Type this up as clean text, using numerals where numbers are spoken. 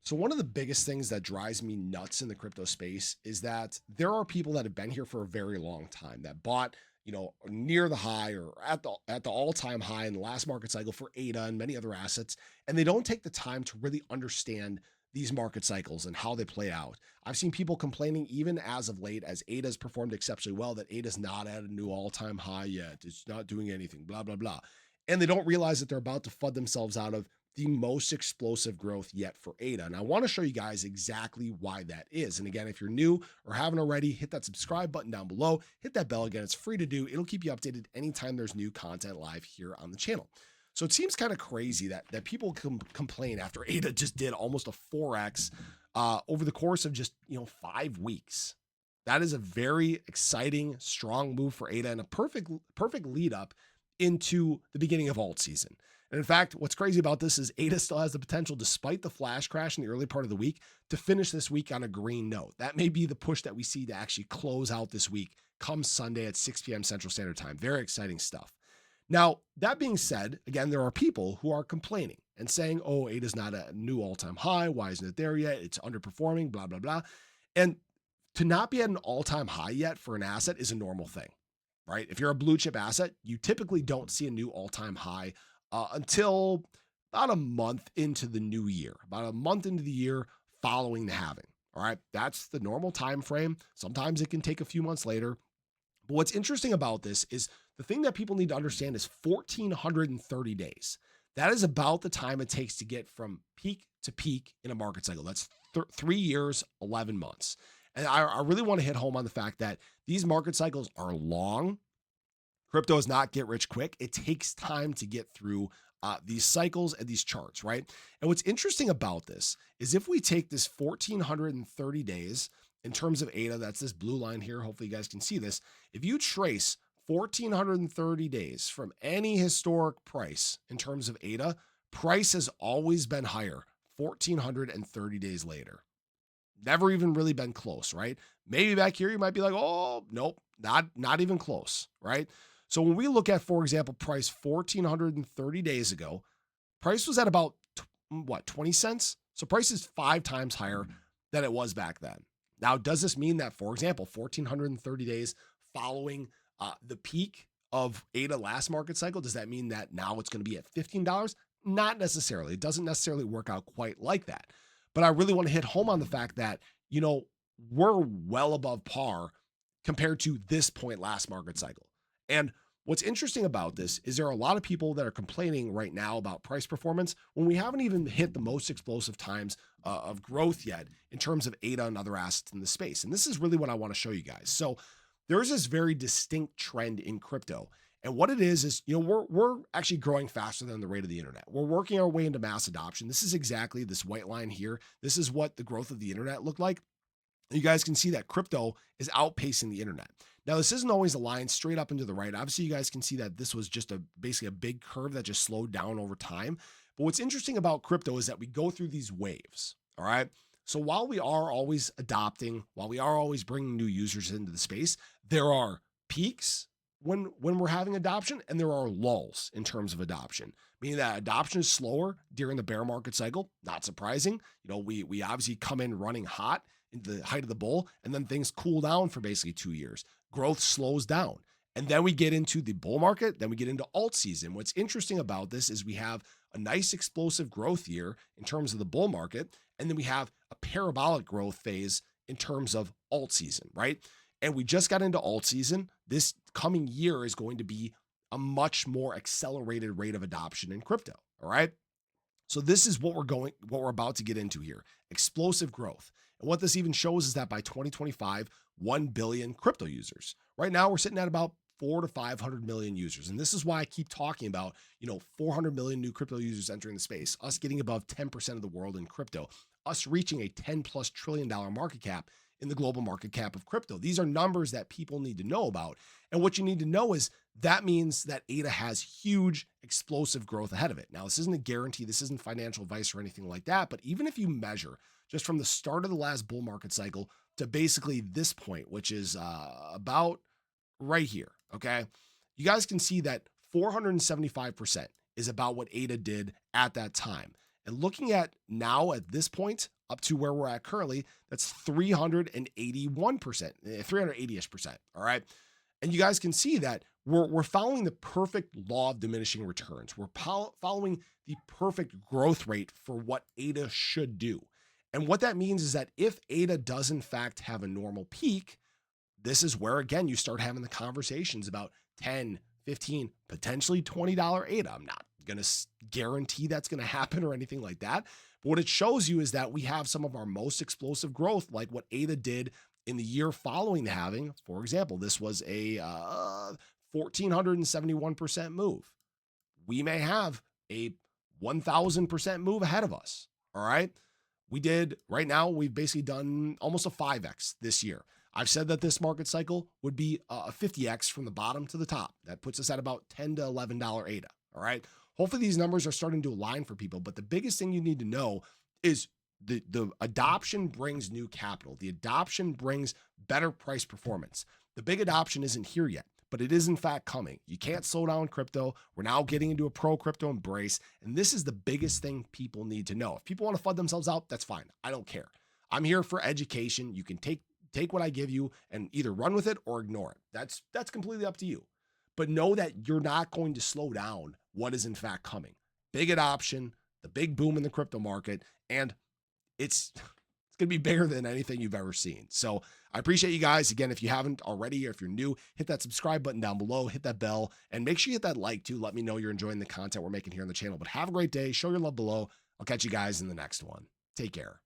So one of the biggest things that drives me nuts in the crypto space is that there are people that have been here for a very long time that bought, near the high or at the all-time high in the last market cycle for ADA and many other assets, and they don't take the time to really understand these market cycles and how they play out. I've seen people complaining even as of late as ADA has performed exceptionally well that ADA's not at a new all-time high yet. It's not doing anything, blah blah blah. And they don't realize that they're about to fud themselves out of the most explosive growth yet for ADA. And I want to show you guys exactly why that is. And again, if you're new or haven't already, hit that subscribe button down below, hit that bell again. It's free to do. It'll keep you updated anytime there's new content live here on the channel. So it seems kind of crazy that people complain after ADA just did almost a 4x over the course of just 5 weeks. That is a very exciting, strong move for ADA and a perfect lead up into the beginning of alt season. And in fact, what's crazy about this is ADA still has the potential, despite the flash crash in the early part of the week, to finish this week on a green note. That may be the push that we see to actually close out this week come Sunday at 6 p.m. Central Standard Time. Very exciting stuff. Now, that being said, again, there are people who are complaining and saying, oh, ADA's not a new all-time high. Why isn't it there yet? It's underperforming, blah, blah, blah. And to not be at an all-time high yet for an asset is a normal thing, right? If you're a blue chip asset, you typically don't see a new all-time high until about a month into the new year, about a month into the year following the halving. All right. That's the normal time frame. Sometimes it can take a few months later. But what's interesting about this is the thing that people need to understand is 1,430 days. That is about the time it takes to get from peak to peak in a market cycle. That's 3 years, 11 months. And I really want to hit home on the fact that these market cycles are long. Crypto is not get rich quick. It takes time to get through these cycles and these charts, right? And what's interesting about this is if we take this 1,430 days in terms of ADA, that's this blue line here. Hopefully you guys can see this. If you trace 1,430 days from any historic price in terms of ADA, price has always been higher 1,430 days later. Never even really been close, right? Maybe back here you might be like, oh, nope, not even close, right? So when we look at, for example, price 1,430 days ago, price was at about, 20 cents? So price is 5 times higher than it was back then. Now, does this mean that, for example, 1,430 days following the peak of ADA last market cycle, does that mean that now it's going to be at $15? Not necessarily. It doesn't necessarily work out quite like that. But I really want to hit home on the fact that, we're well above par compared to this point last market cycle. And what's interesting about this is there are a lot of people that are complaining right now about price performance when we haven't even hit the most explosive times of growth yet in terms of ADA and other assets in the space. And this is really what I want to show you guys. So there's this very distinct trend in crypto. And what it is, we're actually growing faster than the rate of the internet. We're working our way into mass adoption. This is exactly this white line here. This is what the growth of the internet looked like. You guys can see that crypto is outpacing the internet. Now, this isn't always a line straight up and to the right. Obviously, you guys can see that this was just basically a big curve that just slowed down over time. But what's interesting about crypto is that we go through these waves, all right? So while we are always adopting, while we are always bringing new users into the space, there are peaks when we're having adoption and there are lulls in terms of adoption, meaning that adoption is slower during the bear market cycle. Not surprising. We obviously come in running hot into the height of the bull, and then things cool down for basically 2 years. Growth slows down. And then we get into the bull market, then we get into alt season. What's interesting about this is we have a nice explosive growth year in terms of the bull market, and then we have a parabolic growth phase in terms of alt season, right? And we just got into alt season. This coming year is going to be a much more accelerated rate of adoption in crypto, all right? So this is what we're about to get into here, explosive growth. And what this even shows is that by 2025, 1 billion crypto users. Right now, we're sitting at about 400 to 500 million users. And this is why I keep talking about, 400 million new crypto users entering the space, us getting above 10% of the world in crypto, us reaching a $10+ trillion market cap in the global market cap of crypto. These are numbers that people need to know about. And what you need to know is that means that ADA has huge explosive growth ahead of it. Now, this isn't a guarantee. This isn't financial advice or anything like that. But even if you measure just from the start of the last bull market cycle to basically this point, which is about right here, okay? You guys can see that 475% is about what ADA did at that time. And looking at now at this point, up to where we're at currently, that's 381%, 380-ish%. All right. And you guys can see that we're following the perfect law of diminishing returns. We're following the perfect growth rate for what ADA should do. And what that means is that if ADA does in fact have a normal peak, this is where, again, you start having the conversations about 10, 15, potentially $20 ADA. I'm not going to guarantee that's going to happen or anything like that. But what it shows you is that we have some of our most explosive growth, like what ADA did in the year following the halving. For example, this was a 1,471% move. We may have a 1,000% move ahead of us. All right. Right now, we've basically done almost a 5x this year. I've said that this market cycle would be a 50x from the bottom to the top. That puts us at about $10 to $11 ADA. All right. Hopefully these numbers are starting to align for people. But the biggest thing you need to know is the adoption brings new capital. The adoption brings better price performance. The big adoption isn't here yet, but it is in fact coming. You can't slow down crypto. We're now getting into a pro crypto embrace. And this is the biggest thing people need to know. If people want to FUD themselves out, that's fine. I don't care. I'm here for education. You can take what I give you and either run with it or ignore it. That's completely up to you. But know that you're not going to slow down what is in fact coming. Big adoption, the big boom in the crypto market, and it's going to be bigger than anything you've ever seen. So I appreciate you guys. Again, if you haven't already, or if you're new, hit that subscribe button down below, hit that bell, and make sure you hit that like too. Let me know you're enjoying the content we're making here on the channel. But have a great day. Show your love below. I'll catch you guys in the next one. Take care.